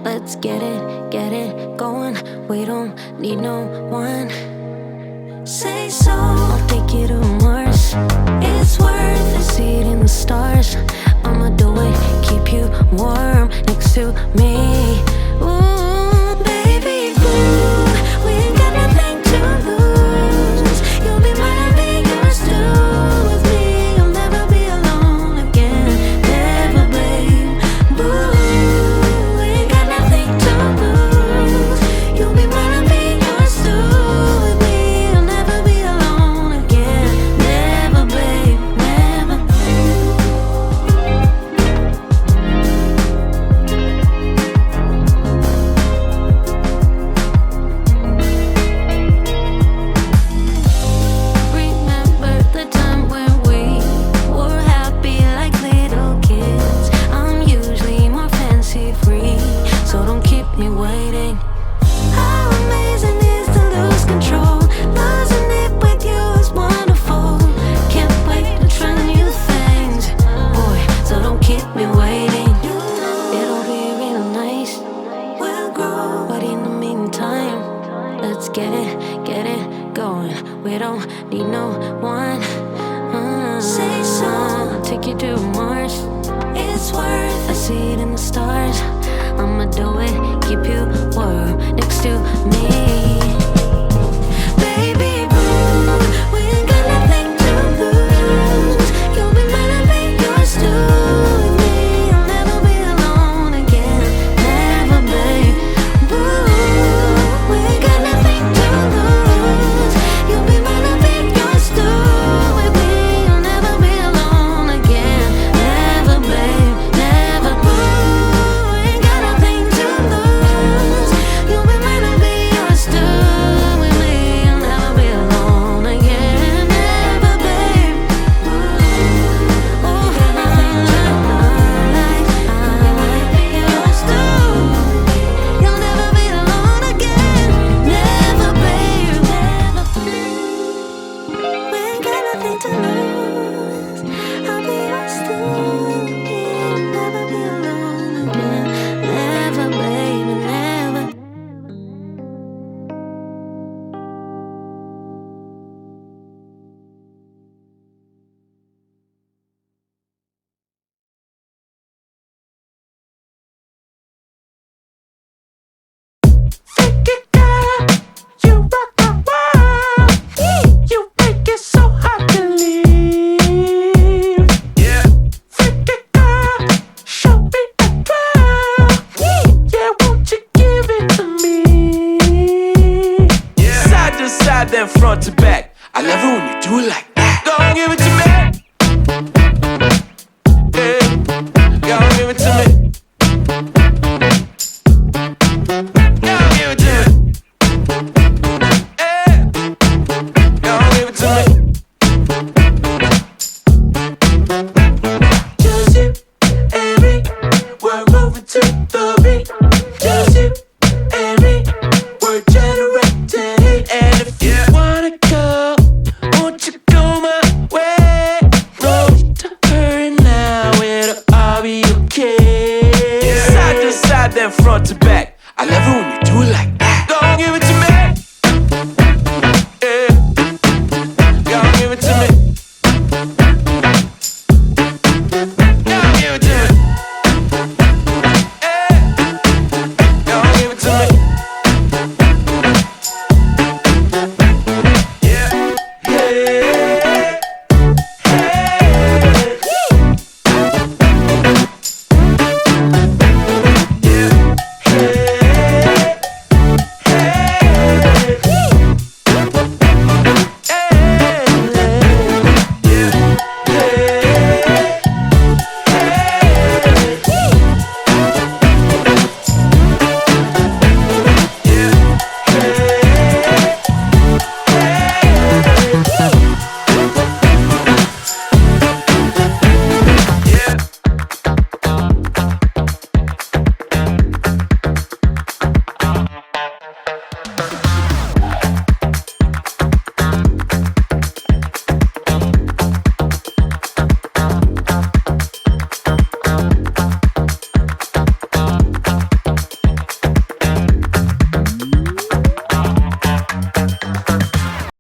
Let's get it going. We don't need no one. Say so, I'll take you to Mars. It's worth a seat in the stars. I'ma do it, keep you warm next to me. Ooh, baby blue, we ain't got nothing to lose. You'll be mine, I'll be yours too. With me, you'll never be alone again. Never, babe. Boo, we ain't got nothing to lose. You'll be mine, I'll be yours too. With me, you'll never be alone again. Never, babe, never. Remember the time when we were happy like little kids. I'm usually more fancy free, so don't keep me waiting. How amazing is to lose control. Losing it with you is wonderful. Can't wait to try new things, boy, so don't keep me waiting. It'll be real nice, we'll grow, but in the meantime, let's get it going. We don't need no one. Say so, I'll take you to Mars. It's worth a seat in the stars. I'ma do it, keep you warm next to me. Baby blue, we ain't got nothing to lose. You'll be mine, I'll be yours too. With me, you'll never be alone again. Never, babe. Boo, we ain't got nothing to lose. You'll be mine, I'll be yours too. With me, you'll never be alone again. Never, babe, never. Boo, we ain't got nothing to lose. You'll be mine, I'll be yours too. With me, you'll never be alone again. Never, babe. Boo, oh, yours too. You'll never be alone again. Never, babe, never. We ain't got nothing to lose. I'll be yours too. You'll never be alone again. Never, baby, never. Freaky girl, you rock my world. You make it so hard to leave. Yeah. Freaky girl, show me a twirl. Yeah, won't you give it to me? Yeah. Side to side, then front to back. I love it when you do it like that. Go and give it to me. Yeah. Go and give it to me. Go and give it to me. Yeah. Go and give it to me. Just you and me, we're moving to the beat. Just you and me, we're generating heat. And if you wanna go, won't you go my way? No need to hurry now, it'll all be okay. Side to side, then front to back. I love it when you